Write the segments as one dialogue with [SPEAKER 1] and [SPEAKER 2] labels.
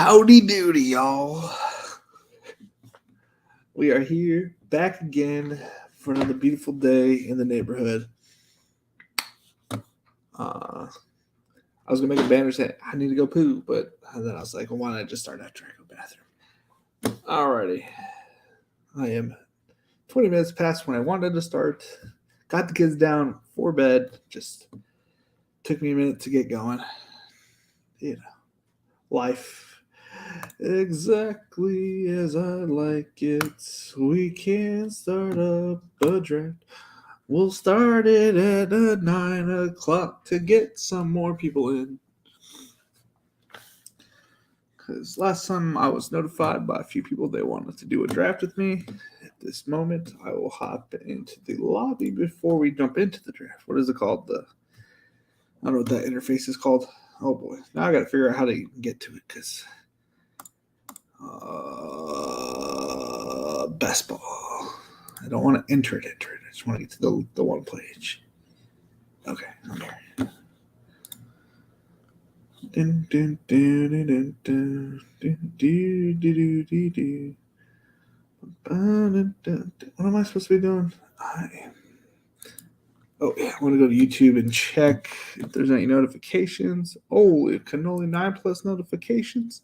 [SPEAKER 1] Howdy doody, y'all. We are here back again for another beautiful day in the neighborhood. I was gonna make a banner saying I need to go poo, but then I was like, well, why not I just start after I go bathroom? Alrighty. I am 20 minutes past when I wanted to start. Got the kids down for bed. Just took me a minute to get going. You know, life. Exactly as I like it. We can start up a draft. We'll start it at 9 o'clock to get some more people in. Because last time I was notified by a few people they wanted to do a draft with me. At this moment, I will hop into the lobby before we jump into the draft. What is it called? I don't know what that interface is called. Oh boy. Now I got to figure out how to get to it because. Best ball. I don't want to enter it. I just want to get to the one page. Okay, I'm here. What am I supposed to be doing? Oh yeah, I want to go to YouTube and check if there's any notifications. Holy cannoli, 9+ notifications.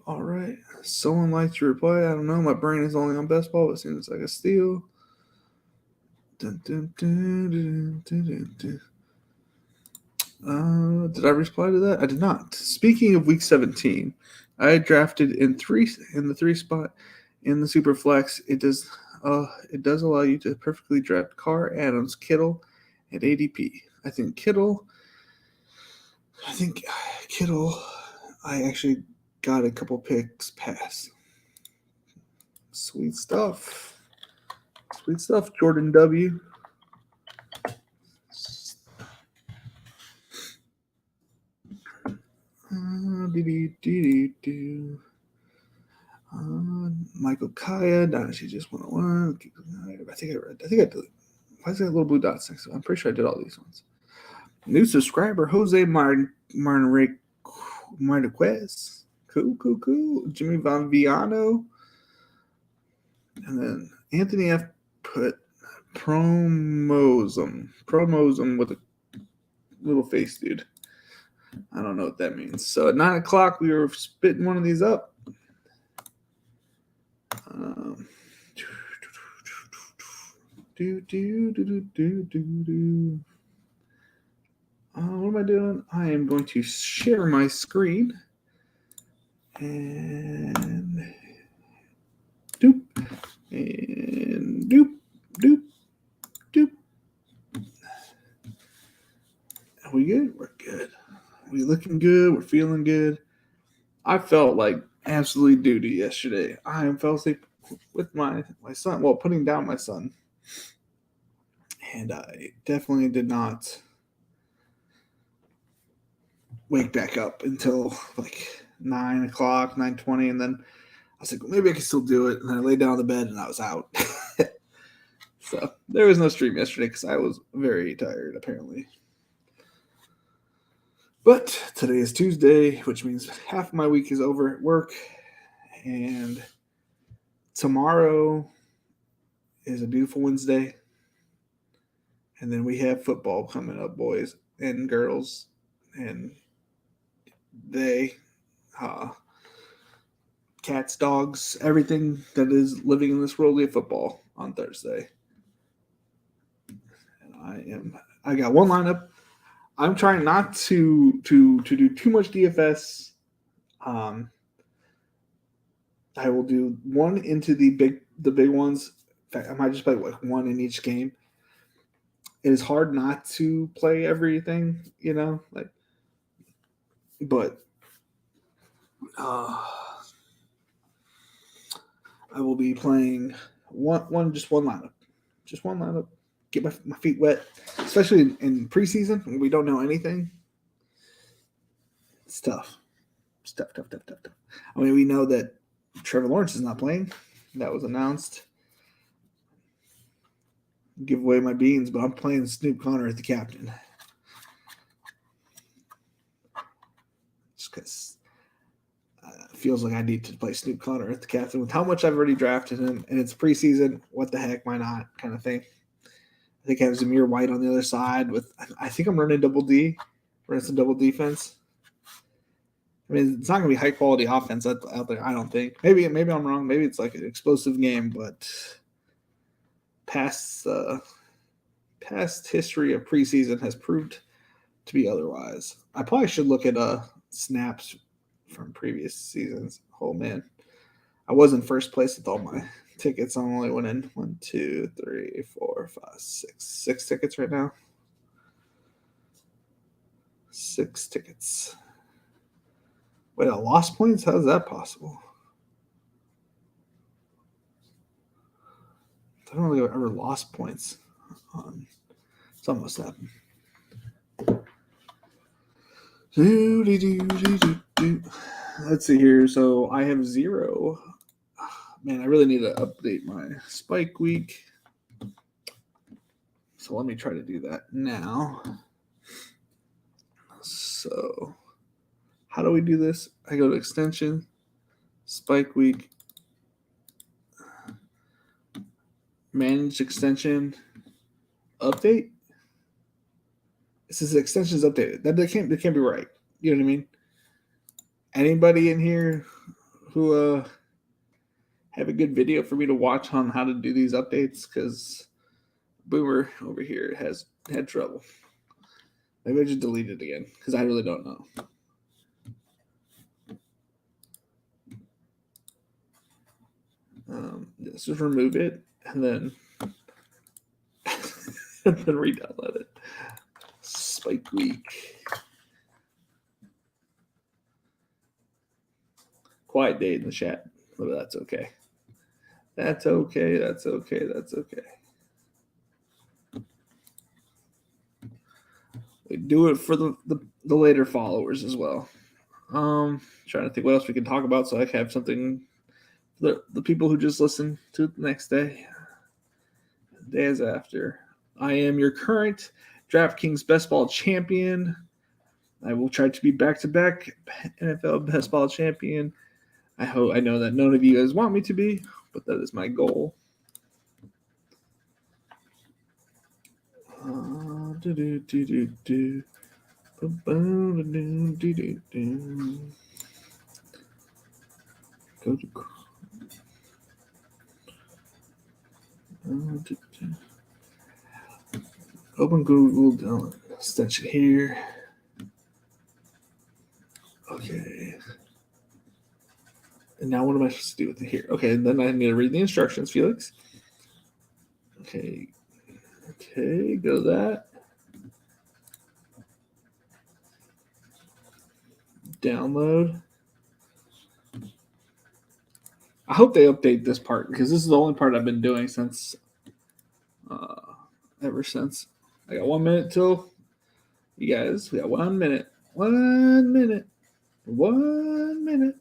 [SPEAKER 1] All right. Someone likes to reply. I don't know. My brain is only on best ball, but it seems like a steal. Did I reply to that? I did not. Speaking of week 17, I drafted in the 3 spot in the super flex. It does allow you to perfectly draft Carr, Adams, Kittle, and ADP. I think Kittle. I actually got a couple picks pass. Sweet stuff. Jordan W. Michael Kaya, Dynasty just 101. I think I did. Why is that little blue dots next to it? I'm pretty sure I did all these ones. New subscriber, Jose Martinez. Cool. Jimmy Von Viano. And then Anthony F. put promosum with a little face, dude. I don't know what that means. So at 9 o'clock, we were spitting one of these up. What am I doing? I am going to share my screen. And doop. And doop. Are we good? We're good. We looking good. We're feeling good. I felt like absolutely duty yesterday. I fell asleep with my son. Well, putting down my son. And I definitely did not wake back up until like 9 o'clock, 9:20. And then I was like, well, maybe I can still do it. And I laid down on the bed and I was out. So there was no stream yesterday because I was very tired, apparently. But today is Tuesday, which means half of my week is over at work. And tomorrow is a beautiful Wednesday. And then we have football coming up, boys and girls. And cats, dogs, everything that is living in this world, we have football on Thursday. And I got one lineup. I'm trying not to do too much DFS. I will do one into the big ones. In fact, I might just play like one in each game. It is hard not to play everything, but I will be playing one lineup. Just one lineup. Get my feet wet, especially in preseason when we don't know anything. It's tough. I mean, we know that Trevor Lawrence is not playing. That was announced. Give away my beans, but I'm playing Snoop Connor as the captain. because it feels like I need to play Snoop Connor at the captain with how much I've already drafted him, and it's preseason. What the heck? Why not? Kind of thing. I think I have Zamir White on the other side. I think I'm running double D, running some double defense. I mean, it's not going to be high quality offense out there. I don't think. Maybe I'm wrong. Maybe it's like an explosive game, but past history of preseason has proved to be otherwise. I probably should look at snaps from previous seasons. Oh man, I was in first place with all my tickets. I'm only winning 1, 2, 3, 4, 5, 6 tickets right now. 6 tickets. Wait, I lost points? How is that possible? I don't think I've ever lost points. Something must happen. Let's see here. So I have 0. Man, I really need to update my spike week. So let me try to do that now. So how do we do this? I go to extension, spike week, manage extension, update. It says extension is updated. That can't be right. You know what I mean? Anybody in here who have a good video for me to watch on how to do these updates? Because Boomer over here has had trouble. Maybe I just delete it again because I really don't know. Let's just remove it and then and then re-download it. Spike week. Quiet day in the chat. But that's okay. That's okay. That's okay. That's okay. We do it for the later followers as well. Trying to think what else we can talk about so I can have something for the people who just listen to it the next day. Days after. I am your current Draftkings Best Ball champion. I will try to be back-to-back NFL Best Ball champion. I know that none of you guys want me to be, but that is my goal. Go to open Google extension here. Okay. And now what am I supposed to do with it here? Okay, then I need to read the instructions, Felix. Okay, go to that. Download. I hope they update this part because this is the only part I've been doing since ever since. I got 1 minute till you guys. We got 1 minute. 1 minute. 1 minute.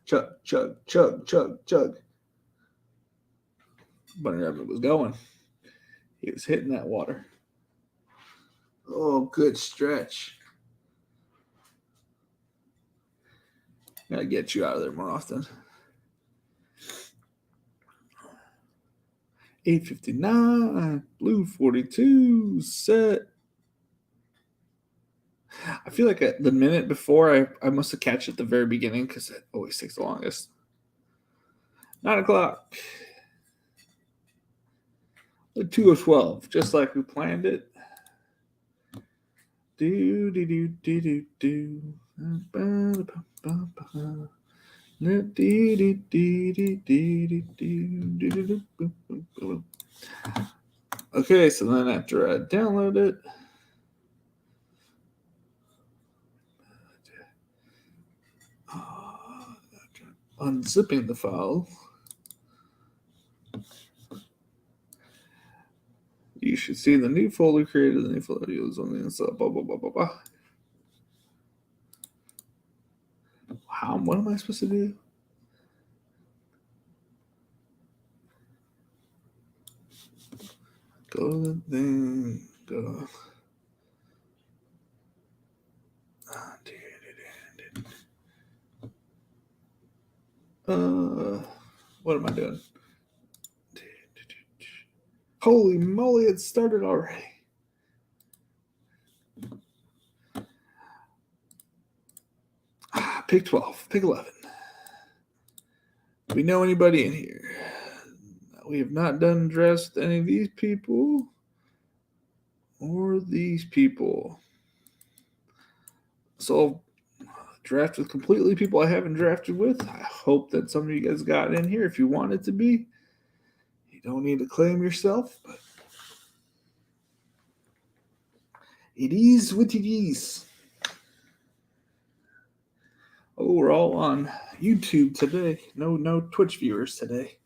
[SPEAKER 1] Chug, chug, chug, chug, chug. Bunny Rabbit was going. He was hitting that water. Oh, good stretch. Gotta get you out of there more often. 8:59, blue 42, set. I feel like the minute before I must have catch it at the very beginning because it always takes the longest. 9 o'clock. 2:12, just like we planned it. Okay, so then after I download it, unzipping the file, you should see the new folder created. The new folder is on the inside. Blah blah blah blah blah. What am I supposed to do? Go to the thing. Go to. What am I doing? Holy moly, it started already. Pick 12, pick 11. Do we know anybody in here? We have not done dress with any of these people or these people. So draft with completely people I haven't drafted with. I hope that some of you guys got in here. If you want it to be, you don't need to claim yourself, but it is what it is. Oh, we're all on YouTube today. No Twitch viewers today.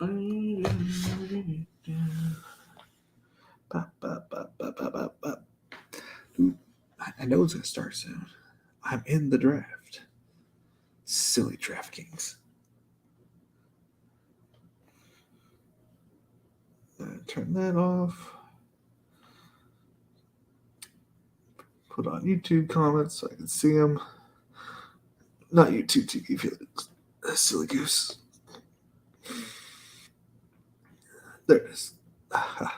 [SPEAKER 1] I know it's gonna start soon. I'm in the draft. Silly Draftkings. Turn that off. Put on YouTube comments so I can see them. Not YouTube TV, Felix. Silly goose. There it is. I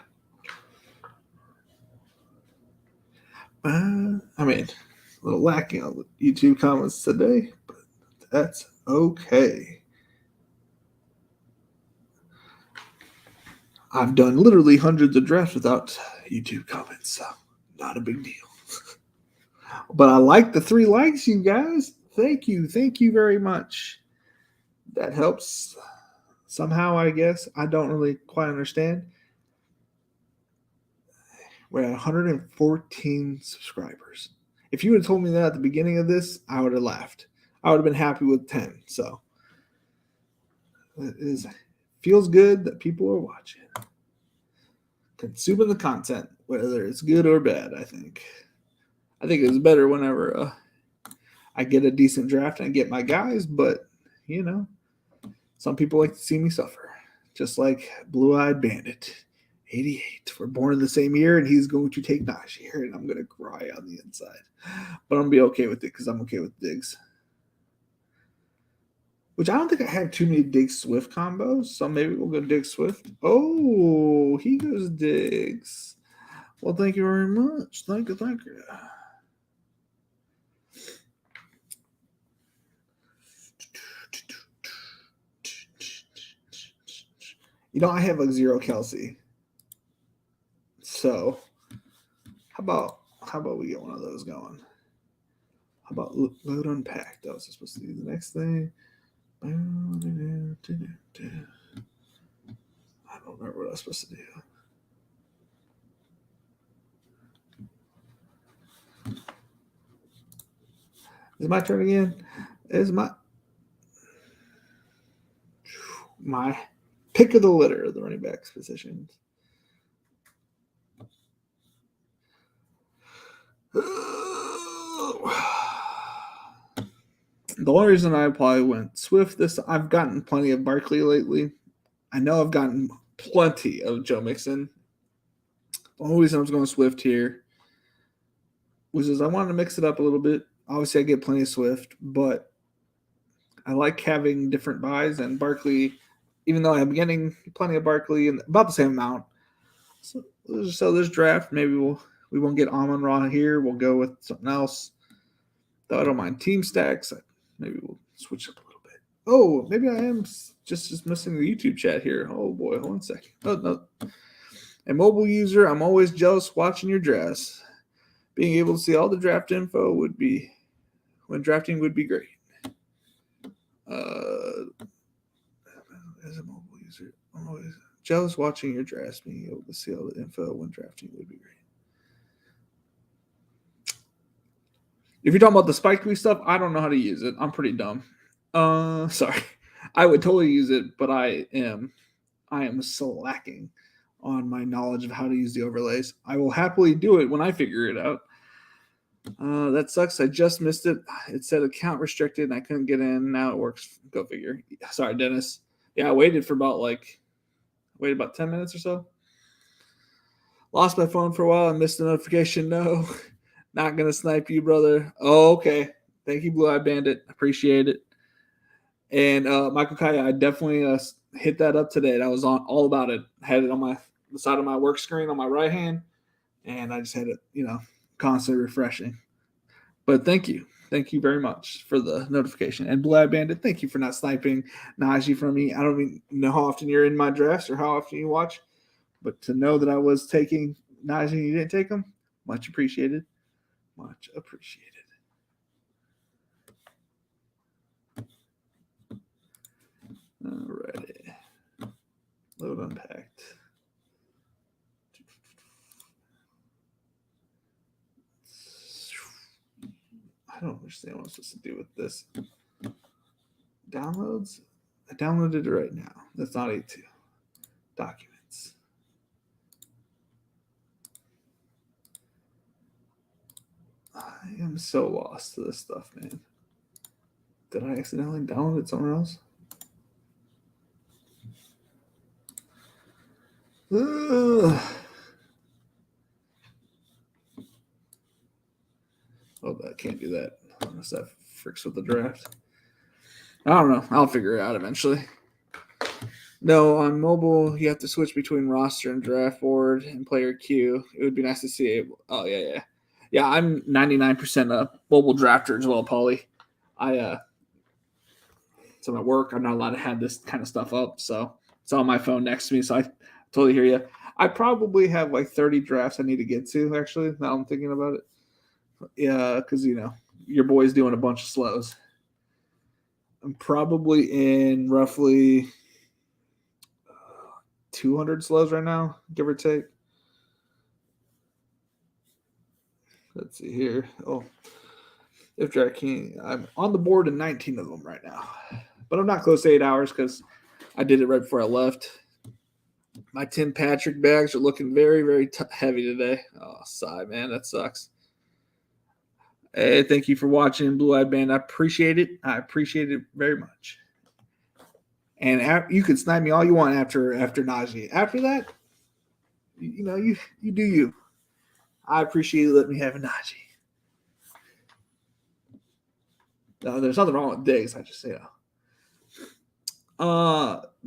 [SPEAKER 1] mean, a little lacking on the YouTube comments today, but that's okay. I've done literally hundreds of drafts without YouTube comments, so not a big deal. But I like the 3 likes, you guys. Thank you very much. That helps somehow, I guess. I don't really quite understand. We're at 114 subscribers. If you would have told me that at the beginning of this, I would have laughed. I would have been happy with 10. So it feels good that people are watching, consuming the content, whether it's good or bad. I think it's better whenever I get a decent draft and I get my guys, but some people like to see me suffer, just like Blue-Eyed Bandit 88. We're born in the same year, and he's going to take Najee, and I'm going to cry on the inside. But I'm going to be okay with it because I'm okay with Diggs. Which I don't think I have too many Diggs Swift combos, so maybe we'll go Diggs Swift. Oh, he goes Diggs. Well, thank you very much. Thank you. I have like 0 Kelsey. So how about we get one of those going? How about load unpack? That was supposed to be the next thing. I don't remember what I was supposed to do. Is it my turn again? Is my pick of the litter of the running backs positions. The only reason I probably went Swift I've gotten plenty of Barkley lately. I know I've gotten plenty of Joe Mixon. The only reason I was going Swift here was I wanted to mix it up a little bit. Obviously, I get plenty of Swift, but I like having different buys, and Barkley, even though I'm getting plenty of Barkley and about the same amount. So this draft, maybe we won't get Amon-Ra here. We'll go with something else. Though I don't mind team stacks. Maybe we'll switch up a little bit. Oh, maybe I am just missing the YouTube chat here. Oh boy, hold on a second. Oh no. A mobile user, I'm always jealous watching your drafts. Being able to see all the draft info when drafting would be great. As a mobile user, I'm always jealous watching your drafts. Being able to see all the info when drafting would be great. If you're talking about the Spike Lee stuff, I don't know how to use it. I'm pretty dumb. Sorry. I would totally use it, but I am slacking on my knowledge of how to use the overlays. I will happily do it when I figure it out. That sucks. I just missed it. It said account restricted and I couldn't get in. Now it works. Go figure. Sorry, Dennis. Yeah, I waited about 10 minutes or so. Lost my phone for a while. I missed the notification. No, not going to snipe you, brother. Oh, okay. Thank you, Blue Eye Bandit. Appreciate it. And Michael Kaya, I definitely hit that up today. I was on all about it. I had it on the side of my work screen on my right hand, and I just had it, constantly refreshing. But thank you. Thank you very much for the notification. And Blue Eye Bandit, thank you for not sniping Najee from me. I don't even know how often you're in my drafts or how often you watch, but to know that I was taking Najee and you didn't take him, much appreciated. Much appreciated. Alrighty. Load unpacked. I don't understand what I'm supposed to do with this. Downloads? I downloaded it right now. That's not A2. Documents. I am so lost to this stuff, man. Did I accidentally download it somewhere else? Ugh. Oh, I can't do that. Unless that freaks with the draft. I don't know. I'll figure it out eventually. No, on mobile, you have to switch between roster and draft board and player queue. It would be nice to see it. Oh, yeah. Yeah, I'm 99% a mobile drafter as well, Paulie. So at work, I'm not allowed to have this kind of stuff up. So it's on my phone next to me. So I totally hear you. I probably have like 30 drafts I need to get to, actually, now I'm thinking about it. Yeah, because, your boy's doing a bunch of slows. I'm probably in roughly 200 slows right now, give or take. Let's see here. Oh, if Draftkings, I'm on the board in 19 of them right now. But I'm not close to 8 hours because I did it right before I left. My Tim Patrick bags are looking very, very heavy today. Oh, sigh, man. That sucks. Hey, thank you for watching, Blue Eyed Band. I appreciate it. I appreciate it very much. And you can snipe me all you want after Najee. After that, you do you. I appreciate you letting me have a Najee. No, there's nothing wrong with Diggs. I just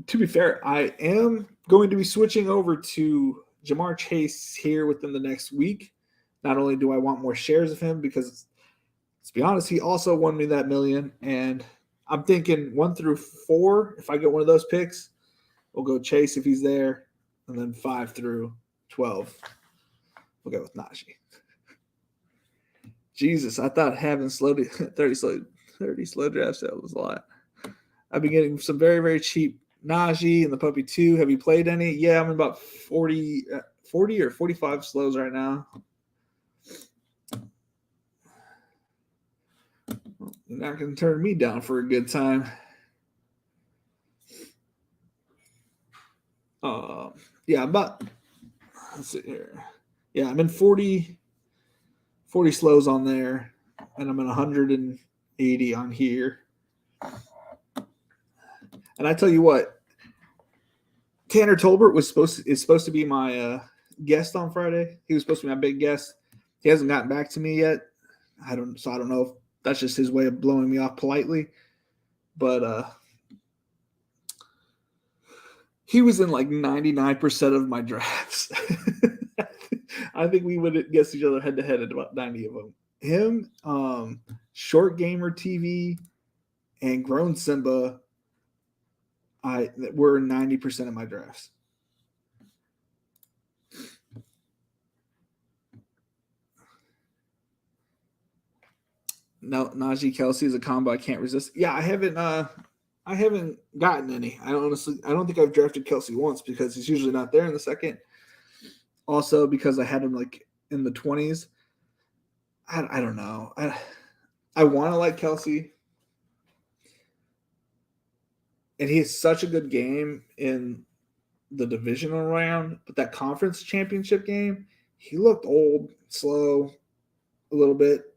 [SPEAKER 1] to be fair, I am going to be switching over to Jamar Chase here within the next week. Not only do I want more shares of him, because let's be honest, he also won me that million, and I'm thinking 1 through 4. If I get one of those picks, we'll go Chase if he's there, and then 5 through 12, we'll go with Najee. Jesus, I thought having 30 slow drafts, that was a lot. I've been getting some very, very cheap Najee and the Puppy 2. Have you played any? Yeah, I'm about 40 or 45 slows right now. Well, you're not going to turn me down for a good time. Yeah, but let's see here. Yeah, I'm in 40 slows on there, and I'm in 180 on here. And I tell you what, Tanner Tolbert is supposed to be my guest on Friday. He was supposed to be my big guest. He hasn't gotten back to me yet. I don't know if that's just his way of blowing me off politely. But he was in like 99% of my drafts. I think we would against each other head to head at about 90 of them. Him, Short Gamer TV, and Grown Simba. Were 90% of my drafts. No, Najee Kelsey is a combo I can't resist. Yeah, I haven't gotten any. I don't think I've drafted Kelsey once because he's usually not there in the second. Also, because I had him like in the 20s. I don't know. I want to like Kelsey. And he has such a good game in the divisional round, but that conference championship game, he looked old, slow, a little bit.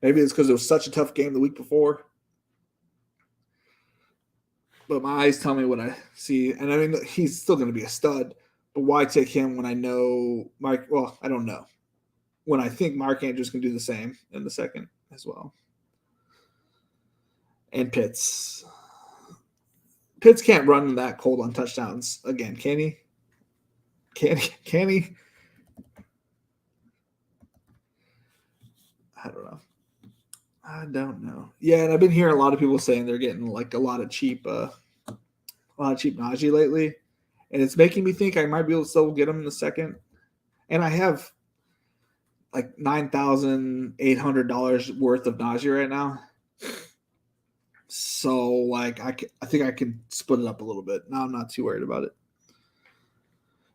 [SPEAKER 1] Maybe it's because it was such a tough game the week before. But my eyes tell me what I see. And I mean, he's still going to be a stud. But why take him when I know Mike? Well, I don't know. When I think Mark Andrews can do the same in the second as well. And Pitts. Pitts can't run that cold on touchdowns again, can he? Can he? I don't know. Yeah, and I've been hearing a lot of people saying they're getting like a lot of cheap Najee lately, and it's making me think I might be able to still get him in the second. And I have like $9,800 worth of Najee right now, so like I think I can split it up a little bit. Now I'm not too worried about it.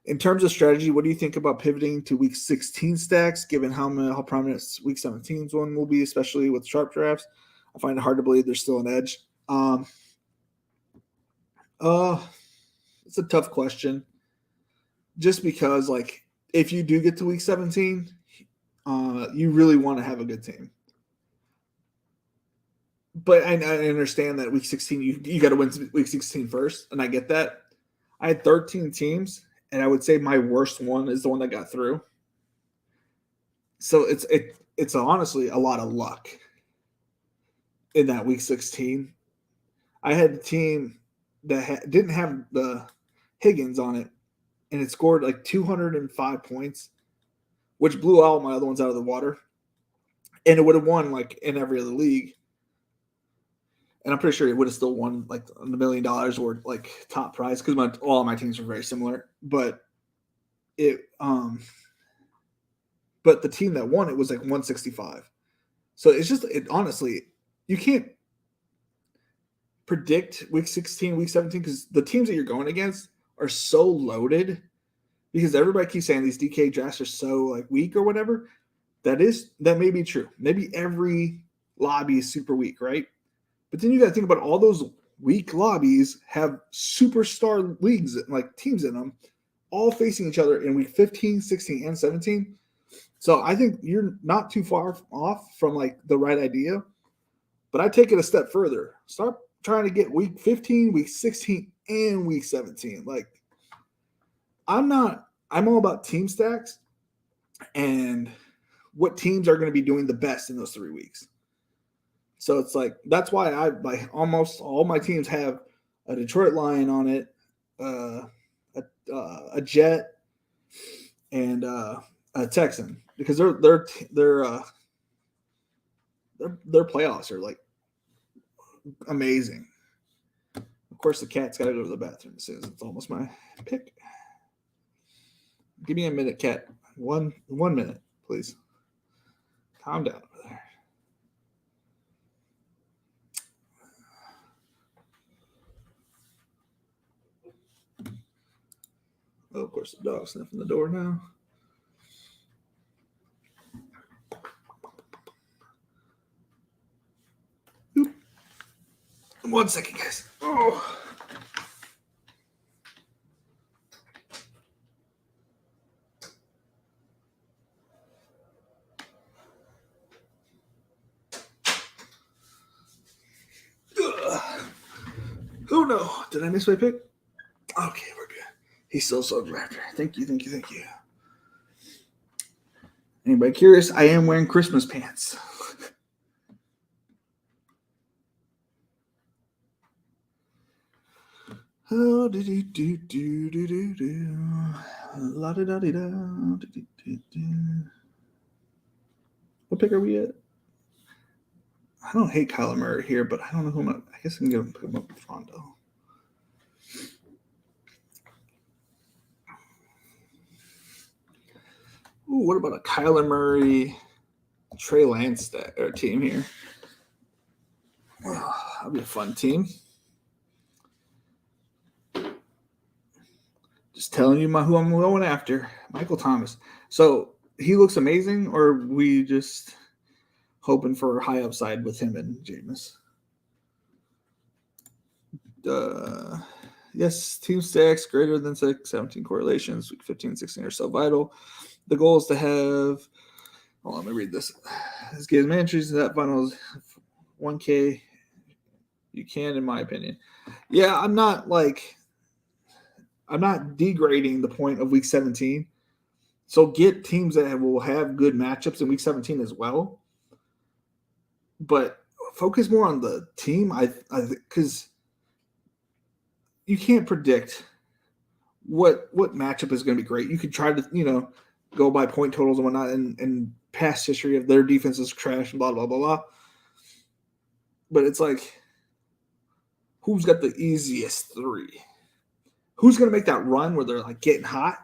[SPEAKER 1] In terms of strategy, what do you think about pivoting to Week 16 stacks, given how prominent Week 17's one will be, especially with sharp drafts? I find it hard to believe there's still an edge. It's a tough question. Just because, like, if you do get to Week 17, you really want to have a good team. But I understand that Week 16, you got to win Week 16 first, and I get that. I had 13 teams. And I would say my worst one is the one that got through. So it's honestly a lot of luck in that Week 16. I had a team that didn't have the Higgins on it, and it scored like 205 points, which blew all my other ones out of the water. And it would have won like in every other league. And I'm pretty sure it would have still won like $1 million or like top prize because all of my teams were very similar. But the team that won it was like 165. So it's just honestly, you can't predict Week 16, Week 17 because the teams that you're going against are so loaded because everybody keeps saying these DK drafts are so like weak or whatever. That may be true. Maybe every lobby is super weak, right? But then you got to think about all those weak lobbies have superstar leagues, like teams in them, all facing each other in Week 15, 16, and 17. So I think you're not too far off from like the right idea. But I take it a step further. Start trying to get Week 15, Week 16, and Week 17. Like, I'm all about team stacks and what teams are going to be doing the best in those 3 weeks. So it's like that's why I like almost all my teams have a Detroit Lion on it, a Jet, and a Texan because their playoffs are like amazing. Of course, the cat's got to go to the bathroom as soon as it's almost my pick. Give me a minute, cat. One minute, please. Calm down over there. Oh, of course, the dog's sniffing the door now. Oop. 1 second, guys. Oh. Oh no! Did I miss my pick? Okay, we're good. He's still so drafter. Thank you. Anybody curious? I am wearing Christmas pants. Oh, la da da da. What pick are we at? I don't hate Kyler Murray here, but I don't know who I guess I can put him up with Rondo. Ooh, what about a Kyler Murray, Trey Lance team here? Oh, that'll be a fun team. Just telling you who I'm going after, Michael Thomas. So he looks amazing, or we just hoping for high upside with him and Jameis? Yes, team stacks greater than 17 correlations. Week 15, 16 are so vital. The goal is to have Hold on, let me read this. This gives entries to that finals 1K. You can, in my opinion. Yeah, I'm not degrading the point of week 17. So get teams that will have good matchups in week 17 as well. But focus more on the team. I because you can't predict what matchup is going to be great. You could try to go by point totals and whatnot, and past history of their defense is trash and blah blah blah blah. But it's like, who's got the easiest three? Who's going to make that run where they're like getting hot?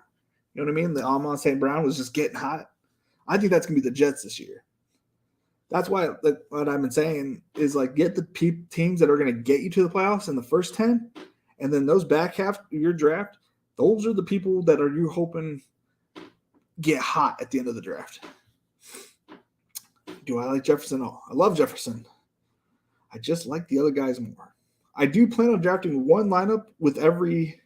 [SPEAKER 1] You know what I mean? The Amon St. Brown was just getting hot. I think that's going to be the Jets this year. That's why what I've been saying is get the teams that are going to get you to the playoffs in the first 10, and then those back half of your draft, those are the people that are you hoping get hot at the end of the draft. Do I like Jefferson? Oh, I love Jefferson. I just like the other guys more. I do plan on drafting one lineup with every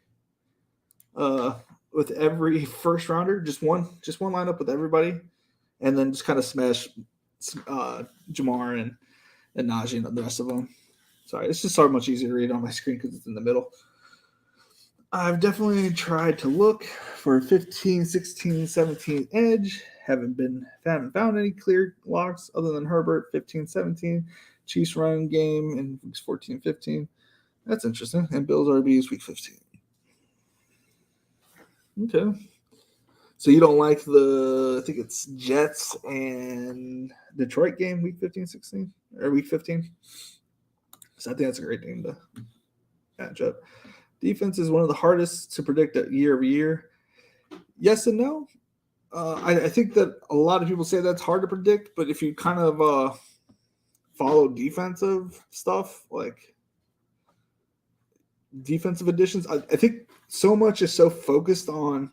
[SPEAKER 1] first rounder, just one lineup with everybody, and then just kind of smash Jamar and Najee and the rest of them. Sorry, it's just so much easier to read on my screen because it's in the middle. I've definitely tried to look for 15, 16, 17 edge. Haven't found any clear locks other than Herbert, 15, 17. Chiefs run game in weeks 14, 15. That's interesting. And Bills RBs week 15. Okay. So you don't like I think it's Jets and Detroit game week 15, 16? Or week 15? So I think that's a great game to match up. Defense is one of the hardest to predict year over year. Yes and no. I think that a lot of people say that's hard to predict, but if you kind of follow defensive stuff, like defensive additions, I think so much is so focused on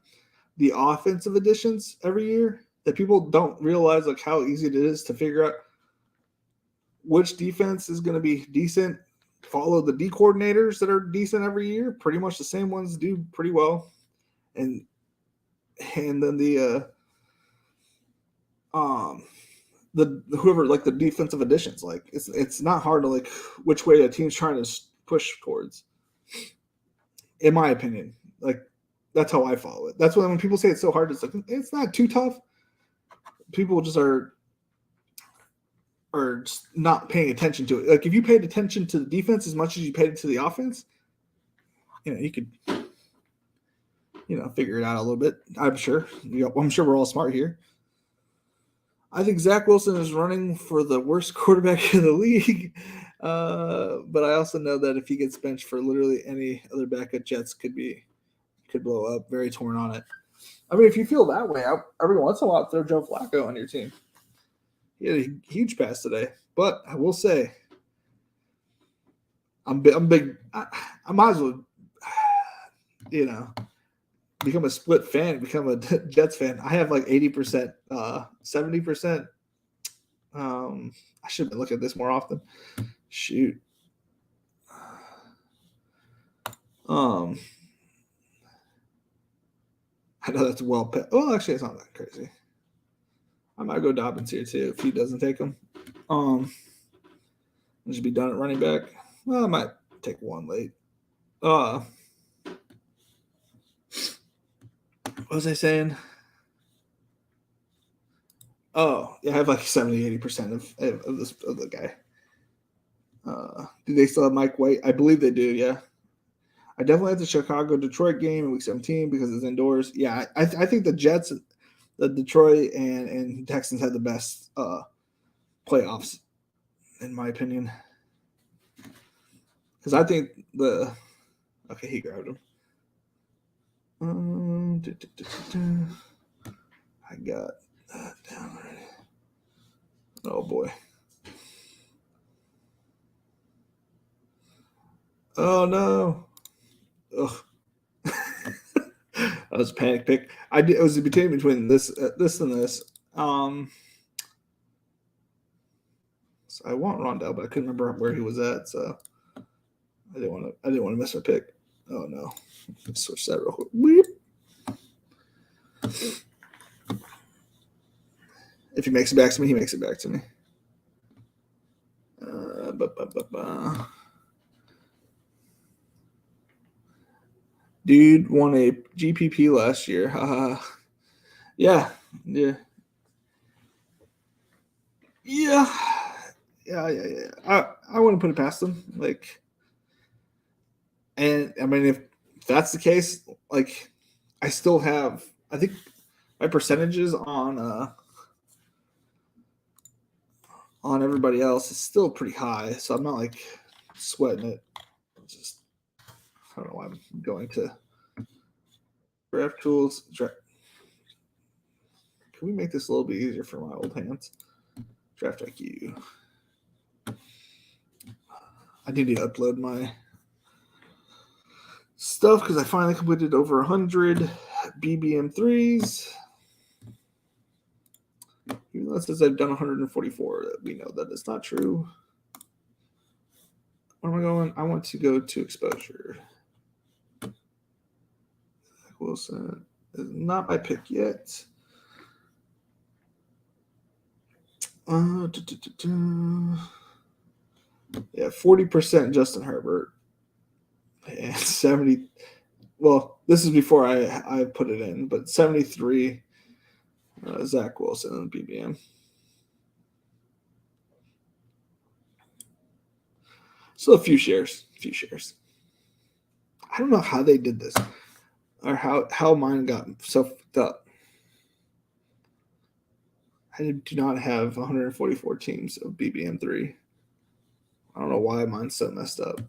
[SPEAKER 1] the offensive additions every year that people don't realize how easy it is to figure out which defense is going to be decent. Follow the D coordinators that are decent every year. Pretty much the same ones do pretty well. And then the whoever the defensive additions, it's not hard to which way a team's trying to push towards. In my opinion, that's how I follow it. That's when people say it's so hard, it's not too tough. People just are just not paying attention to it. If you paid attention to the defense as much as you paid to the offense, you could figure it out a little bit. I'm sure. I'm sure we're all smart here. I think Zach Wilson is running for the worst quarterback in the league. But I also know that if he gets benched for literally any other backup, Jets could blow up. Very torn on it. I mean, if you feel that way, every once in a while, throw Joe Flacco on your team. He had a huge pass today. But I will say, I'm big. I might as well, become a split fan, become a Jets fan. I have 80%, 70%. I should have been looking at this more often. Shoot. I know that's well. Actually, it's not that crazy. I might go Dobbins here too if he doesn't take him. I should be done at running back. Well, I might take one late. What was I saying? Oh, yeah, I have 70, 80% of the guy. Do they still have Mike White? I believe they do, yeah. I definitely have the Chicago-Detroit game in week 17 because it's indoors. Yeah, I think the Jets, the Detroit, and Texans had the best playoffs, in my opinion. Because I think okay, he grabbed him. I got that down already. Oh boy. Oh no. Ugh. That was a panic pick. It was between this and this. So I want Rondell, but I couldn't remember where he was at, so I didn't want to miss my pick. Oh no. Let's switch that real quick. Weep. If he makes it back to me, he makes it back to me. Dude won a GPP last year. Yeah. Yeah. I wouldn't put it past them. Like, and I mean, if that's the case, like, I still have. I think my percentages on everybody else is still pretty high, so I'm not like sweating it. Just I don't know why I'm going to draft tools. Can we make this a little bit easier for my old hands? Draft IQ. I need to upload my stuff because I finally completed over 100 BBM3s. Even though it says I've done 144, we know that is not true. Where am I going? I want to go to exposure. Wilson is not my pick yet. Yeah, 40% Justin Herbert and 70. Well, this is before I put it in, but 73 Zach Wilson and BBM. So a few shares. I don't know how they did this, or how mine got so fucked up. I do not have 144 teams of BBM3. I don't know why mine's so messed up.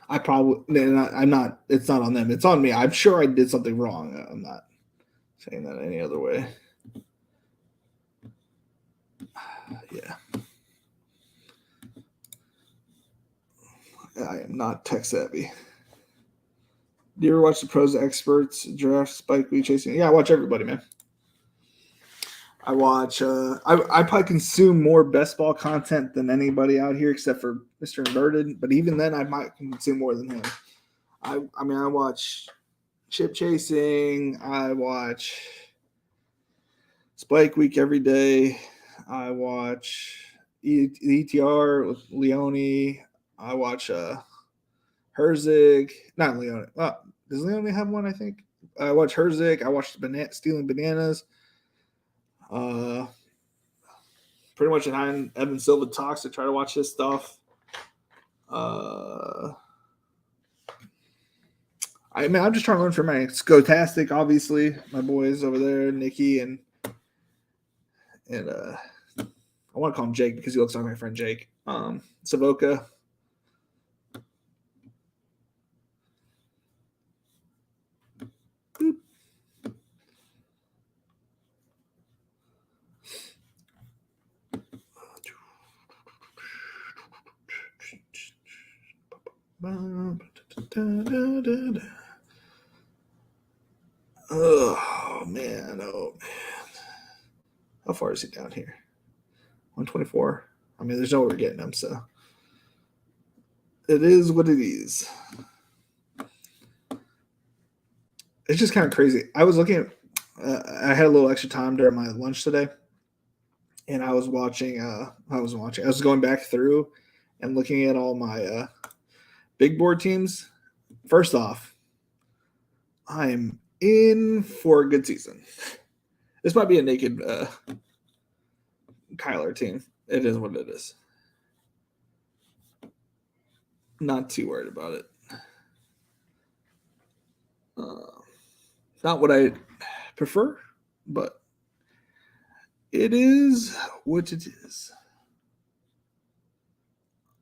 [SPEAKER 1] I'm not. It's not on them. It's on me. I'm sure I did something wrong. I'm not saying that any other way. Yeah. I am not tech savvy. Do you ever watch the pros experts draft Spike Lee chasing? Yeah, I watch everybody, man. I watch. I probably consume more best ball content than anybody out here, except for Mr. Inverted. But even then, I might consume more than him. I mean, I watch chip chasing. I watch Spike Week every day. I watch ETR with Leone. I watch Herzig. Not Leone. Does Leone have one? I think. I watch Herzig. I watch Stealing Bananas. Pretty much behind Evan Silva talks to try to watch his stuff. I'm just trying to learn from my Skotastic, obviously. My boys over there, Nikki and I want to call him Jake because he looks like my friend Jake. Savoca. Boop. Oh man. How far is he down here? 124. I mean, there's no way we're getting him, so it is what it is. It's just kind of crazy. I was looking at. I had a little extra time during my lunch today, and I was watching. I was going back through and looking at all my big board teams. First off, I'm in for a good season. This might be a naked Kyler team. It is what it is. Not too worried about it. Not what I prefer, but it is what it is.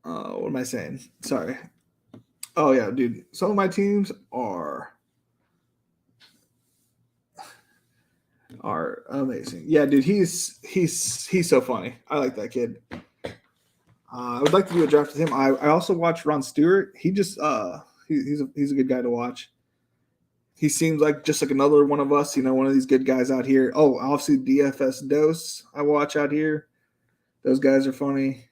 [SPEAKER 1] What am I saying? Sorry. Oh yeah, dude. Some of my teams are amazing. Yeah, dude. He's so funny. I like that kid. I would like to do a draft with him. I also watch Ron Stewart. He just he's a good guy to watch. He seems like just like another one of us, one of these good guys out here. Oh, obviously DFS Dose I watch out here. Those guys are funny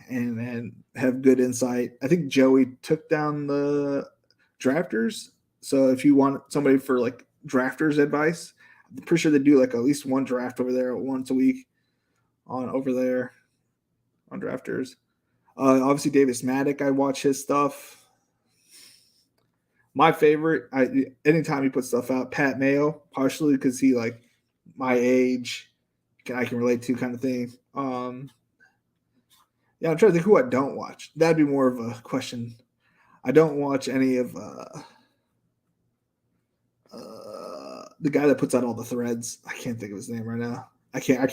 [SPEAKER 1] and have good insight. I think Joey took down the drafters, So if you want somebody for like drafters advice, I'm pretty sure they do like at least one draft over there once a week on over there on drafters. Obviously Davis Maddock, I watch his stuff. My favorite, anytime he puts stuff out, Pat Mayo, partially because he like my age, I can relate to kind of thing. Yeah, I'm trying to think who I don't watch. That'd be more of a question. I don't watch any of the guy that puts out all the threads. I can't think of his name right now. I can't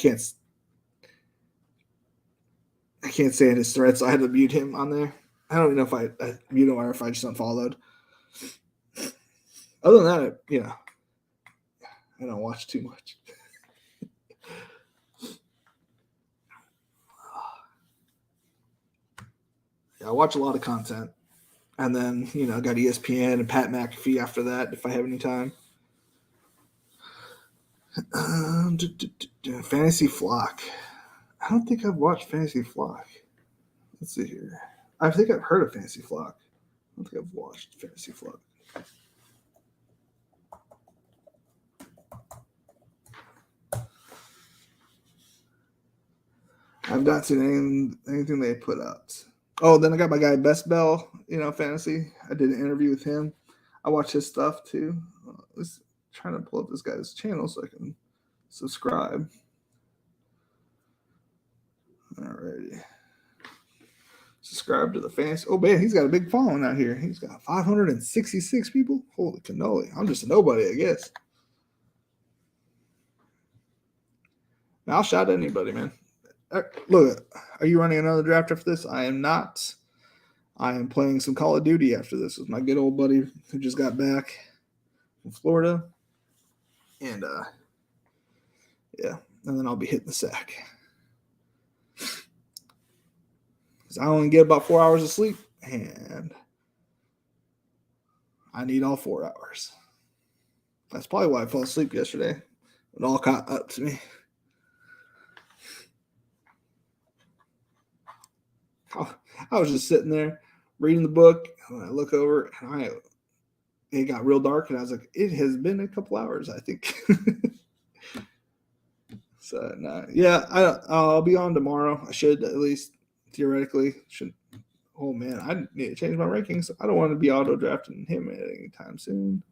[SPEAKER 1] say in his threads, so I had to mute him on there. I don't even know if I mute him or if I just unfollowed. Other than that, I don't watch too much. Yeah, I watch a lot of content. And then, I got ESPN and Pat McAfee after that if I have any time. Fantasy Flock. I don't think I've watched Fantasy Flock. Let's see here. I think I've heard of Fantasy Flock. I don't think I've watched Fantasy Flock. I've not seen anything they put out. Oh, then I got my guy Best Bell, fantasy. I did an interview with him. I watch his stuff too. Let's trying to pull up this guy's channel so I can subscribe. Alrighty. Subscribe to the fans. Oh man, he's got a big following out here. He's got 566 people. Holy cannoli. I'm just a nobody, I guess. Now, I'll shout at anybody, man. Look, are you running another draft after this? I am not. I am playing some Call of Duty after this with my good old buddy who just got back from Florida. And yeah, and then I'll be hitting the sack. Because I only get about 4 hours of sleep, and I need all 4 hours. That's probably why I fell asleep yesterday. It all caught up to me. I was just sitting there reading the book, and I look over, and it got real dark, and I was like, it has been a couple hours, I think. So, no, yeah, I'll be on tomorrow. I should at least theoretically. Oh, man, I need to change my rankings. I don't want to be auto-drafting him at any time soon.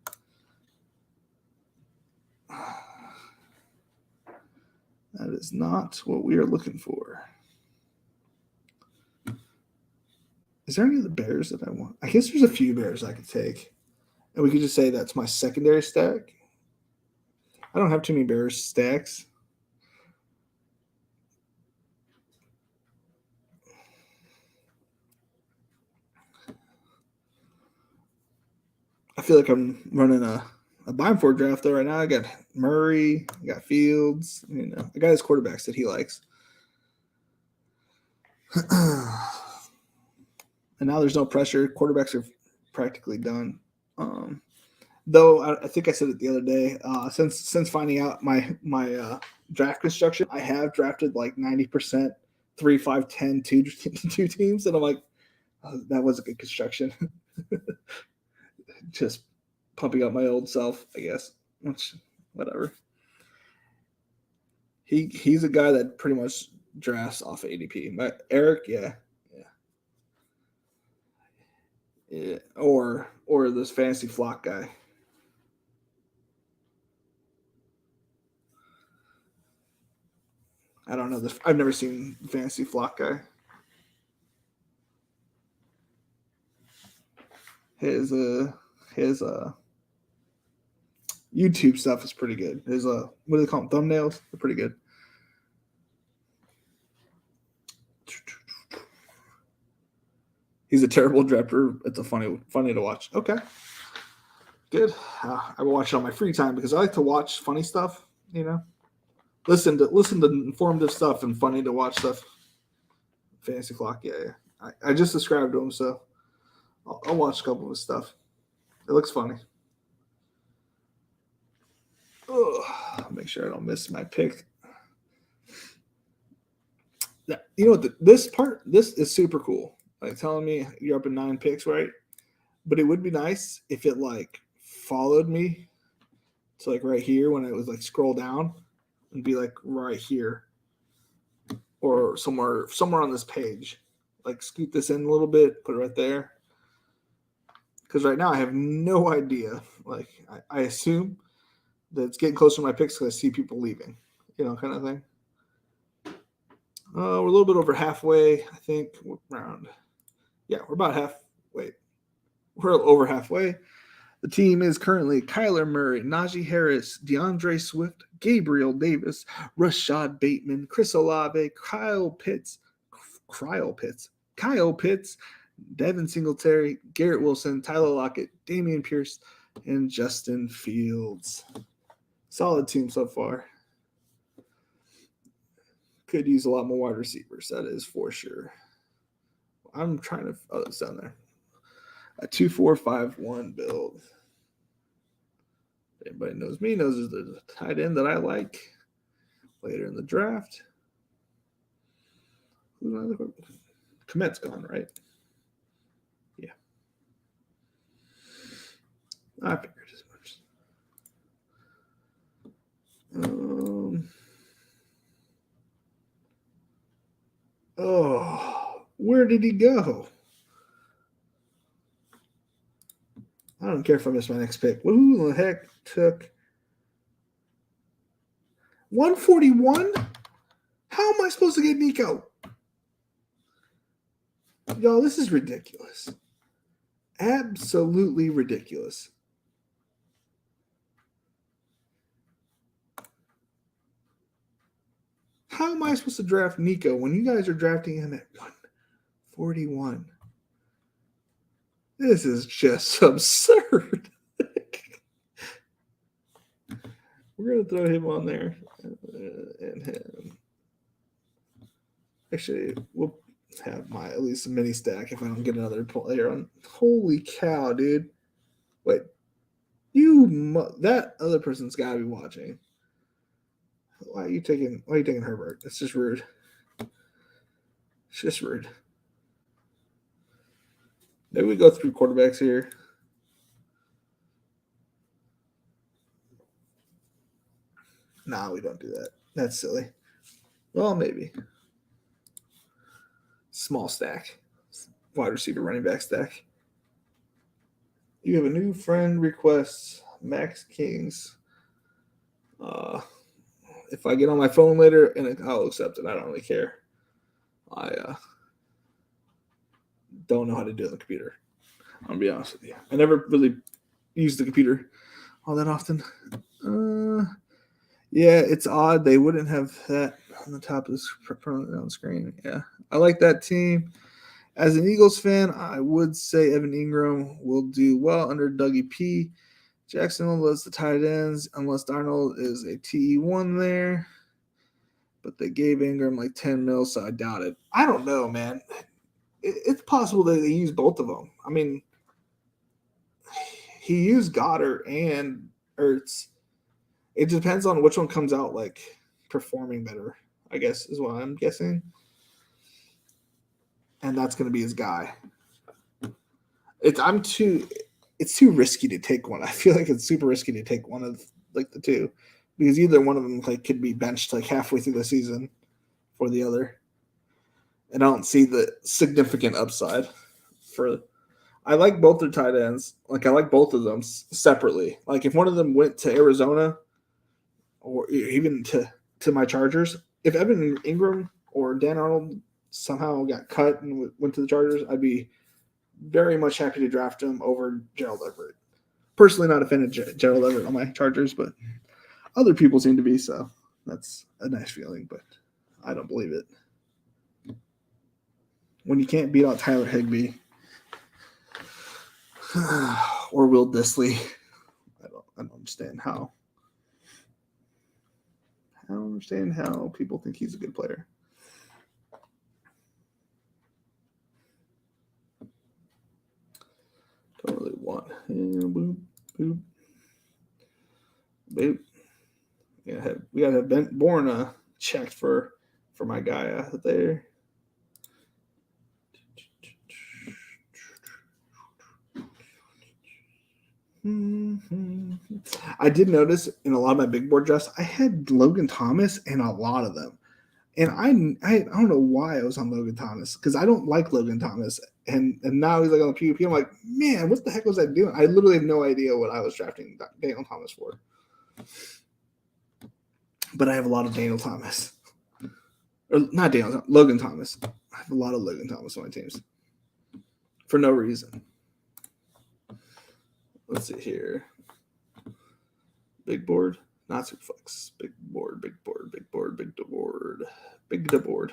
[SPEAKER 1] That is not what we are looking for. Is there any of the bears that I want? I guess there's a few bears I could take. And we could just say that's my secondary stack. I don't have too many bears stacks. I feel like I'm running a bind for draft though right now. I got Murray, I got Fields, I got his quarterbacks that he likes. And now there's no pressure. Quarterbacks are practically done. Though I think I said it the other day. Since finding out my draft construction, I have drafted like 90% 3, 5, 10, 2 teams, and I'm like, oh, that was a good construction. Just pumping up my old self, I guess. Which, whatever. He's a guy that pretty much drafts off of ADP. But Eric, yeah. Or this Fantasy Flock guy. I don't know this. I've never seen Fantasy Flock guy. His YouTube stuff is pretty good. His what do they call them? Thumbnails? They're pretty good. He's a terrible drafter. It's a funny to watch. Okay, good. I will watch it on my free time because I like to watch funny stuff. Listen to informative stuff and funny to watch stuff. Fantasy Flock, yeah. I just subscribed to him, so I'll watch a couple of his stuff. It looks funny. I'll make sure I don't miss my pick. You know what? This is super cool. Like telling me you're up in 9 picks, right? But it would be nice if it like followed me to like right here when it was like scroll down and be like right here or somewhere on this page. Like scoot this in a little bit, put it right there. Because right now I have no idea. Like I assume that it's getting closer to my picks because I see people leaving, kind of thing. We're a little bit over halfway, I think. We're about halfway. We're over halfway. The team is currently Kyler Murray, Najee Harris, DeAndre Swift, Gabriel Davis, Rashad Bateman, Chris Olave, Kyle Pitts, Devin Singletary, Garrett Wilson, Tyler Lockett, Damian Pierce, and Justin Fields. Solid team so far. Could use a lot more wide receivers, that is for sure. I'm trying to. Oh, it's down there. A 2-4-5-1 build. Everybody knows me, knows the tight end that I like later in the draft. Komet's gone, right? Yeah. I figured as much. Where did he go? I don't care if I miss my next pick. Who the heck took 141? How am I supposed to get Nico? Y'all, this is ridiculous. Absolutely ridiculous. How am I supposed to draft Nico when you guys are drafting him at 141? This is just absurd. We're going to throw him on there and him. Actually, we'll have at least a mini stack if I don't get another player on. Holy cow, dude. Wait. That other person's got to be watching. Why are you taking Herbert? That's just rude. It's just rude. Maybe we go through quarterbacks here. Nah, we don't do that. That's silly. Well, maybe. Small stack. Wide receiver, running back stack. You have a new friend request, Max Kings. If I get on my phone later, and I'll accept it. I don't really care. I don't know how to do it on the computer. I'm going to be honest with you. I never really use the computer all that often. Yeah, it's odd. They wouldn't have that on the top of the screen. Yeah, I like that team. As an Eagles fan, I would say Evan Ingram will do well under Dougie P. Jacksonville loves the tight ends, unless Darnold is a TE1 there. But they gave Ingram like 10 mil, so I doubt it. I don't know, man. It's possible that they use both of them. I mean, he used Goddard and Ertz. It depends on which one comes out like performing better, I guess, is what I'm guessing. And that's going to be his guy. It's too risky to take one. I feel like it's super risky to take one of like the two, because either one of them like could be benched like halfway through the season for the other. And I don't see the significant upside for. I like both their tight ends. Like I like both of them separately. Like if one of them went to Arizona, or even to my Chargers, if Evan Ingram or Dan Arnold somehow got cut and went to the Chargers, I'd be very much happy to draft him over Gerald Everett. Personally, not a fan of Gerald Everett on my Chargers, but other people seem to be, so that's a nice feeling, but I don't believe it. When you can't beat out Tyler Higbee or Will Dissly, I don't understand how. I don't understand how people think he's a good player. Don't really want him. Boop, boop, boop. We gotta have Borna checked for my guy out there. I did notice in a lot of my big board drafts, I had Logan Thomas in a lot of them. And I don't know why I was on Logan Thomas because I don't like Logan Thomas. And now he's like on the PvP. I'm like, man, what the heck was I doing? I literally have no idea what I was drafting Daniel Thomas for. But I have a lot of Daniel Thomas. Or not Daniel, Logan Thomas. I have a lot of Logan Thomas on my teams. For no reason. Let's see here. Big board. Not Superflex. Big board, big board, big board, big board. Big board.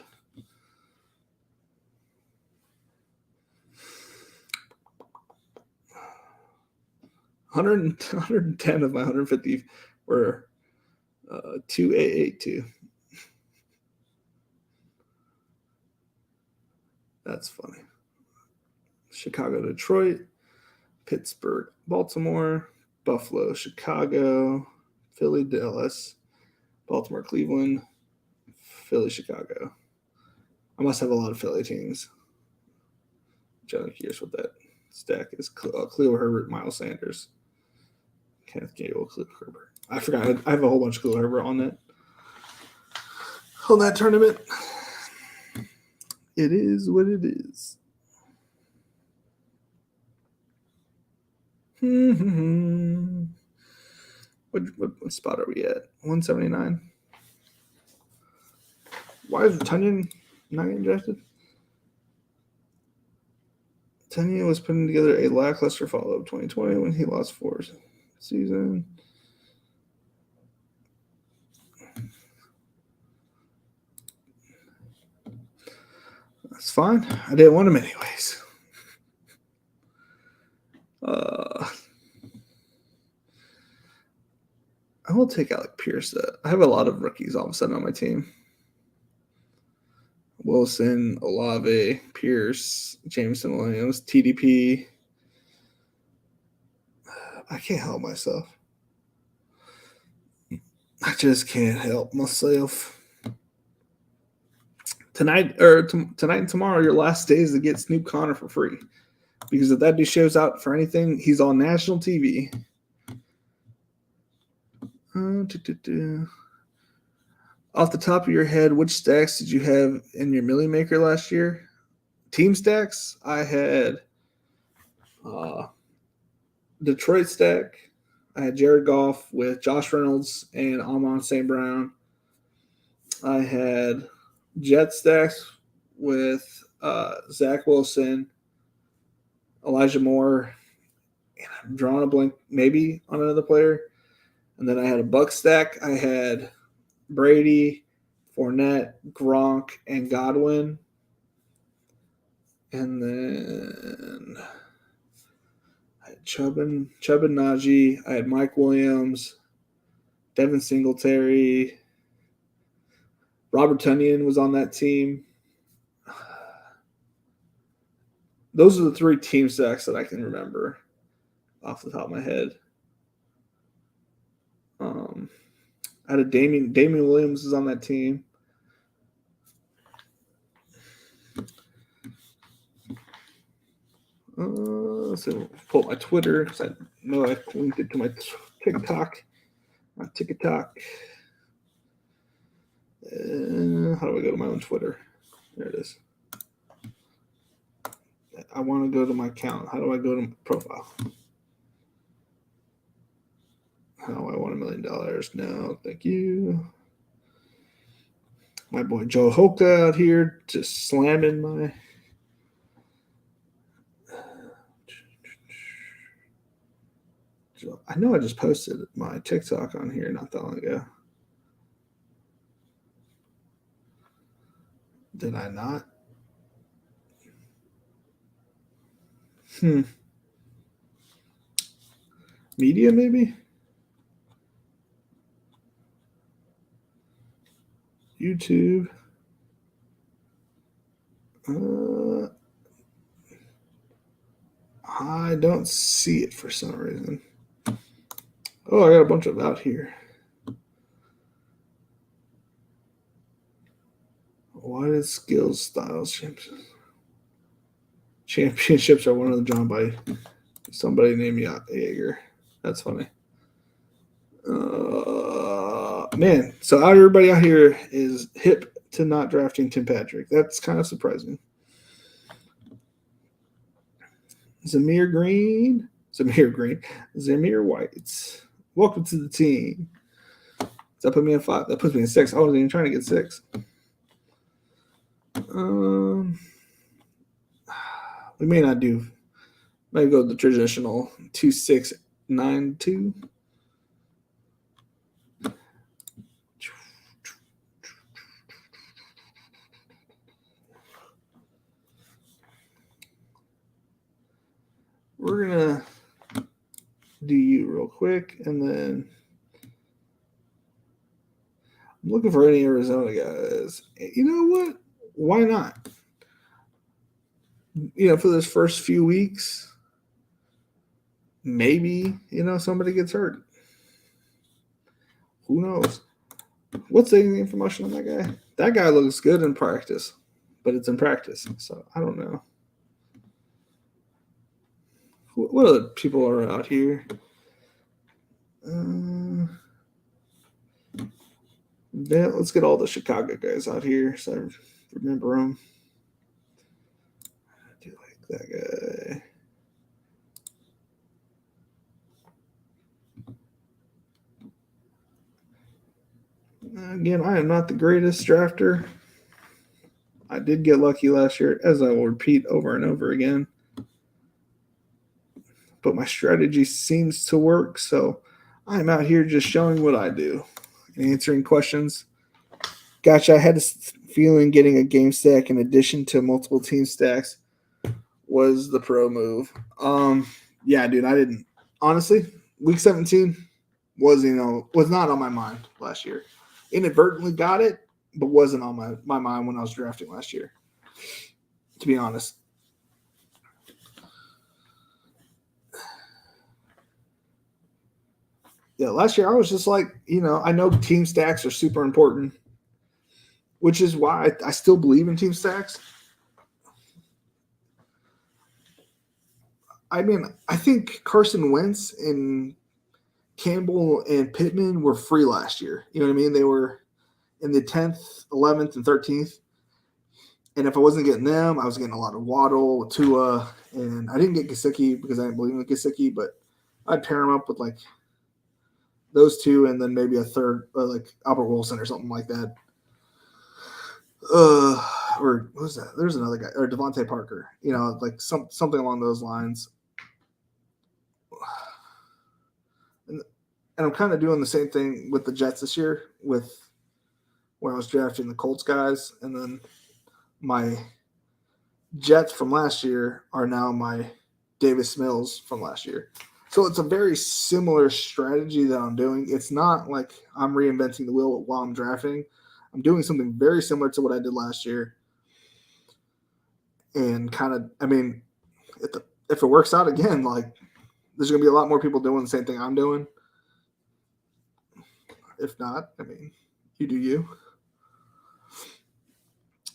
[SPEAKER 1] $110 of my 150 were 2882. That's funny. Chicago, Detroit, Pittsburgh, Baltimore, Buffalo, Chicago, Philly, Dallas, Baltimore, Cleveland, Philly, Chicago. I must have a lot of Philly teams. John, curious what that stack is. Khalil Herbert, Miles Sanders, Kenneth Gainwell, Khalil Herbert. I forgot. I have a whole bunch of Khalil Herbert on that tournament. It is what it is. What spot are we at? 179. Why is Tunyon not getting drafted? Tunyon was putting together a lackluster follow-up 2020 when he lost 4 season. That's fine. I didn't want him anyways. I will take Alec Pierce. I have a lot of rookies all of a sudden on my team. Wilson, Olave, Pierce, Jameson Williams, TDP. I can't help myself. I just can't help myself. Tonight and tomorrow, your last days to get Snoop Connor for free. Because if that dude shows out for anything, he's on national TV. Off the top of your head, which stacks did you have in your Millie Maker last year? Team stacks? I had Detroit stack. I had Jared Goff with Josh Reynolds and Amon St. Brown. I had Jet stacks with Zach Wilson, Elijah Moore, and I'm drawing a blank maybe on another player. And then I had a Buck stack. I had Brady, Fournette, Gronk, and Godwin. And then I had Chubb and Najee. I had Mike Williams, Devin Singletary. Robert Tunyon was on that team. Those are the 3 team stacks that I can remember off the top of my head. I had a Damian Williams is on that team. So pull up my Twitter because I know I linked it to my TikTok. My TikTok. How do I go to my own Twitter? There it is. I want to go to my account. How do I go to my profile? How I want $1 million? No, thank you. My boy Joe Hoka out here just slamming my. I know I just posted my TikTok on here not that long ago. Did I not? Media, maybe? YouTube. I don't see it for some reason. Oh, I got a bunch of out here. Why did Skills Styles Championships are one of them drawn by somebody named Jaeger? That's funny. Man, so everybody out here is hip to not drafting Tim Patrick. That's kind of surprising. Zamir Green. Zamir White. Welcome to the team. Does that put me in 5? That puts me in 6. I wasn't even trying to get 6. We may not do. Maybe go the traditional 2-6-9-2. We're gonna do you real quick, and then I'm looking for any Arizona guys. You know what? Why not? For this first few weeks, maybe somebody gets hurt. Who knows? What's the information on that guy? That guy looks good in practice, but it's in practice, so I don't know. What other people are out here? Let's get all the Chicago guys out here so I remember them. I do like that guy. Again, I am not the greatest drafter. I did get lucky last year, as I will repeat over and over again. But my strategy seems to work, so I'm out here just showing what I do and answering questions. Gotcha, I had this feeling getting a game stack in addition to multiple team stacks was the pro move. Yeah, dude, I didn't. Honestly, week 17 was not on my mind last year. Inadvertently got it, but wasn't on my mind when I was drafting last year, to be honest. Yeah, last year I was just like, I know team stacks are super important, which is why I still believe in team stacks. I mean, I think Carson Wentz and Campbell and Pittman were free last year. You know what I mean? They were in the 10th, 11th, and 13th. And if I wasn't getting them, I was getting a lot of Waddle, Tua, and I didn't get Gesicki because I didn't believe in Gesicki, but I'd pair him up with like those two and then maybe a third, like Albert Wilson or something like that. Or what was that? There's another guy, or Devontae Parker. Like something along those lines. And I'm kind of doing the same thing with the Jets this year with where I was drafting the Colts guys, and then my Jets from last year are now my Davis Mills from last year. So it's a very similar strategy that I'm doing. It's not like I'm reinventing the wheel while I'm drafting. I'm doing something very similar to what I did last year. And kind of, I mean, if it works out again, like there's going to be a lot more people doing the same thing I'm doing. If not, I mean, you do you.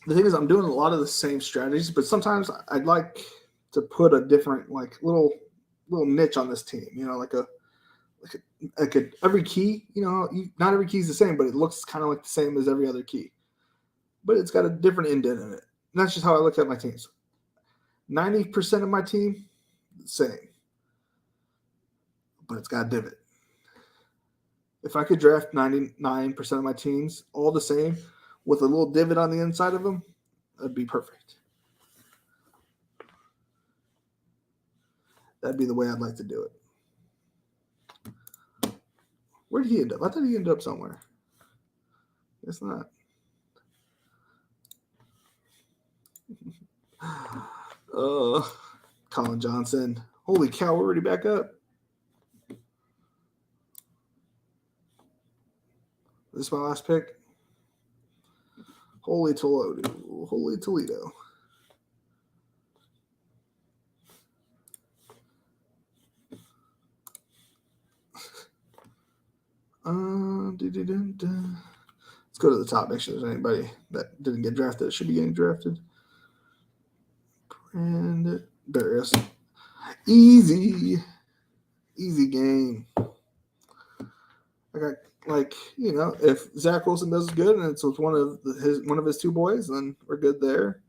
[SPEAKER 1] The thing is, I'm doing a lot of the same strategies, but sometimes I'd like to put a different, like little niche on this team. Like every key. Not every key is the same, but it looks kind of like the same as every other key. But it's got a different indent in it. And that's just how I look at my teams. 90% of my team, same, but it's got a divot. If I could draft 99% of my teams all the same with a little divot on the inside of them, that'd be perfect. That'd be the way I'd like to do it. Where did he end up? I thought he ended up somewhere. It's not. Colin Johnson. Holy cow, we're already back up. This is my last pick. Holy Toledo. Holy Toledo. Let's go to the top. Make sure there's anybody that didn't get drafted that should be getting drafted. And there it is. Easy. Easy game. I got if Zach Wilson does good and it's with one of his two boys, then we're good there.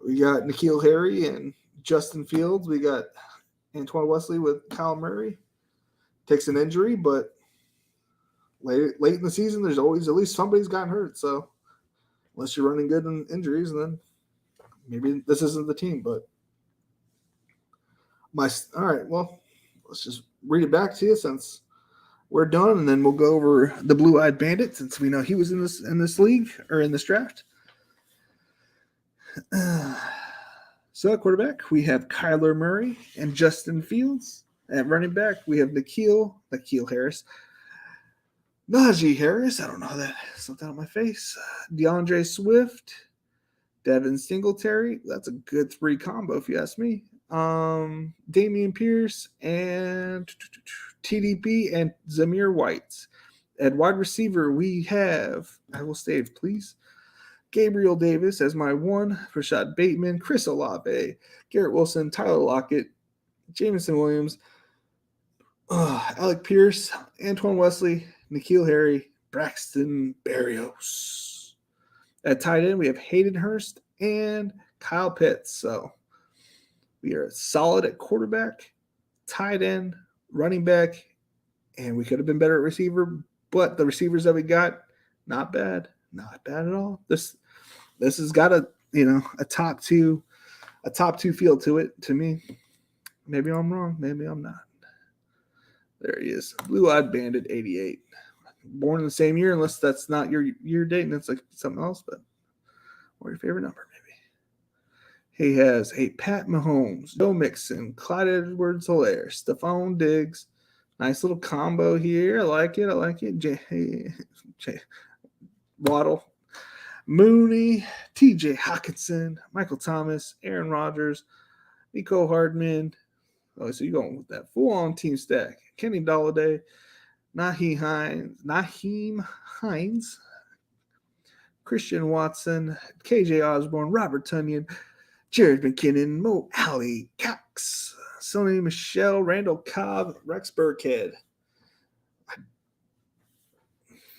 [SPEAKER 1] We got N'Keal Harry and Justin Fields. We got Antoine Wesley with Kyle Murray. Takes an injury, but late in the season, there's always at least somebody's gotten hurt. So unless you're running good in injuries, then maybe this isn't the team. But all right, well, let's just read it back to you since we're done, and then we'll go over the Blue-Eyed Bandit since we know he was in this league or in this draft. So at quarterback, we have Kyler Murray and Justin Fields. At running back, we have N'Keal Harris. Najee Harris, I don't know how that slipped out of my face. DeAndre Swift, Devin Singletary. That's a good 3 combo if you ask me. Damian Pierce and TDP and Zamir White. At wide receiver, we have, I will save, please, Gabriel Davis as my 1, Rashad Bateman, Chris Olave, Garrett Wilson, Tyler Lockett, Jameson Williams, Alec Pierce, Antoine Wesley, N'Keal Harry, Braxton Berrios. At tight end, we have Hayden Hurst and Kyle Pitts. So we are solid at quarterback, tight end, running back, and we could have been better at receiver, but the receivers that we got, not bad. Not bad at all. This has got a top two feel to it to me. Maybe I'm wrong. Maybe I'm not. There he is. Blue-Eyed Bandit 88. Born in the same year, unless that's not your year date and it's like something else, but or your favorite number, maybe. He has Pat Mahomes, Joe Mixon, Clyde Edwards-Helaire, Stephon Diggs. Nice little combo here. I like it. Waddle, Mooney, TJ Hawkinson, Michael Thomas, Aaron Rodgers, Nico Hardman. Oh, so you're going with that full-on team stack. Kenny Golladay, Naheem Hines, Christian Watson, KJ Osborne, Robert Tonyan, Jared McKinnon, Mo Alley, Cox, Sony Michelle, Randall Cobb, Rex Burkhead.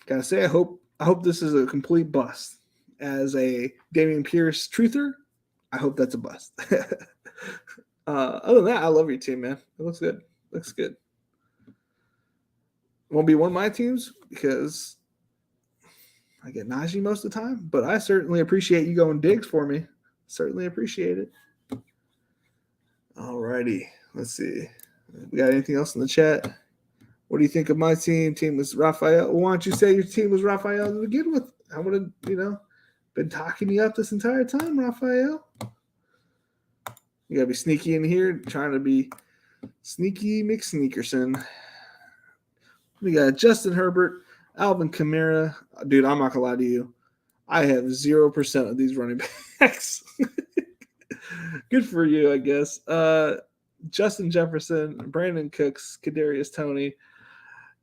[SPEAKER 1] Gotta say, I hope this is a complete bust. As a Damian Pierce truther, I hope that's a bust. Other than that, I love your team, man. It looks good. Won't be one of my teams because I get Najee most of the time, but I certainly appreciate you going Diggs for me. Certainly appreciate it. All righty. Let's see. We got anything else in the chat? What do you think of my team? Team was Raphael. Well, why don't you say your team was Raphael to begin with? I would have, been talking you up this entire time, Raphael. You got to be sneaky in here, trying to be sneaky McSneakerson. We got Justin Herbert, Alvin Kamara. Dude, I'm not going to lie to you. I have 0% of these running backs. Good for you, I guess. Justin Jefferson, Brandon Cooks, Kadarius Toney,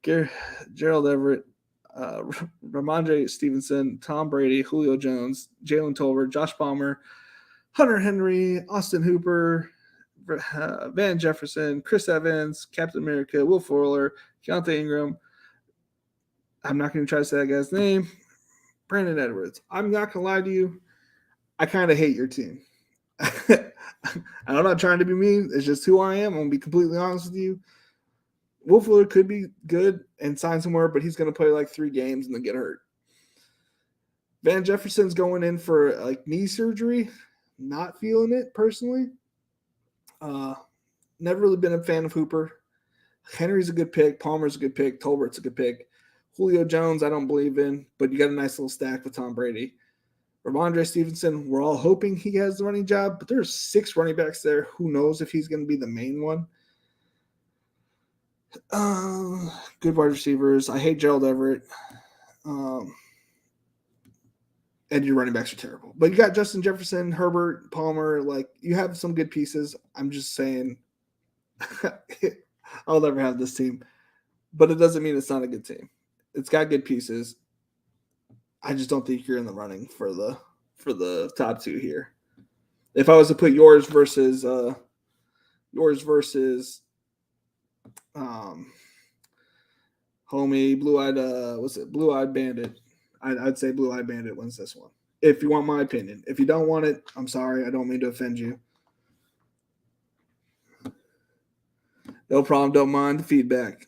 [SPEAKER 1] Gerald Everett, Ramondre Stevenson, Tom Brady, Julio Jones, Jalen Tolbert, Josh Palmer, Hunter Henry, Austin Hooper, Van Jefferson, Chris Evans, Captain America, Will Fuller, Keontae Ingram. I'm not going to try to say that guy's name. Brandon Edwards. I'm not going to lie to you. I kind of hate your team. I'm not trying to be mean. It's just who I am. I'm going to be completely honest with you. Will Fuller could be good and sign somewhere, but he's going to play like 3 games and then get hurt. Van Jefferson's going in for like knee surgery. Not feeling it personally. Never really been a fan of Hooper. Henry's a good pick. Palmer's a good pick. Tolbert's a good pick. Julio Jones, I don't believe in, but you got a nice little stack with Tom Brady. Ramondre Stevenson, we're all hoping he has the running job, but there's 6 running backs there. Who knows if he's going to be the main one? Good wide receivers. I hate Gerald Everett. And your running backs are terrible. But you got Justin Jefferson, Herbert, Palmer. Like, you have some good pieces. I'm just saying I'll never have this team. But it doesn't mean it's not a good team. It's got good pieces. I just don't think you're in the running for the top 2 here. If I was to put yours versus Homie, Blue Eyed Bandit. I'd say Blue Eyed Bandit wins this one. If you want my opinion. If you don't want it, I'm sorry. I don't mean to offend you. No problem. Don't mind the feedback.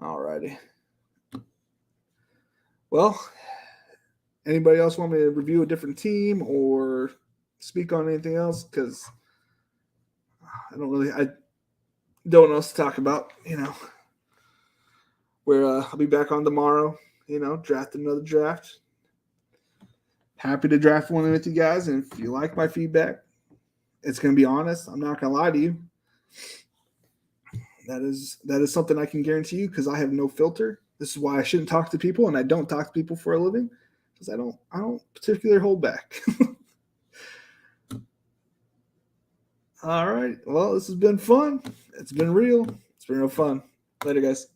[SPEAKER 1] Alrighty. Well, anybody else want me to review a different team or speak on anything else? Because I don't know what else to talk about. I'll be back on tomorrow. Draft another draft. Happy to draft one with you guys, and if you like my feedback, it's going to be honest. I'm not going to lie to you. That is something I can guarantee you because I have no filter. This is why I shouldn't talk to people, and I don't talk to people for a living because I don't particularly hold back. All right. Well, this has been fun. It's been real. It's been real fun. Later, guys.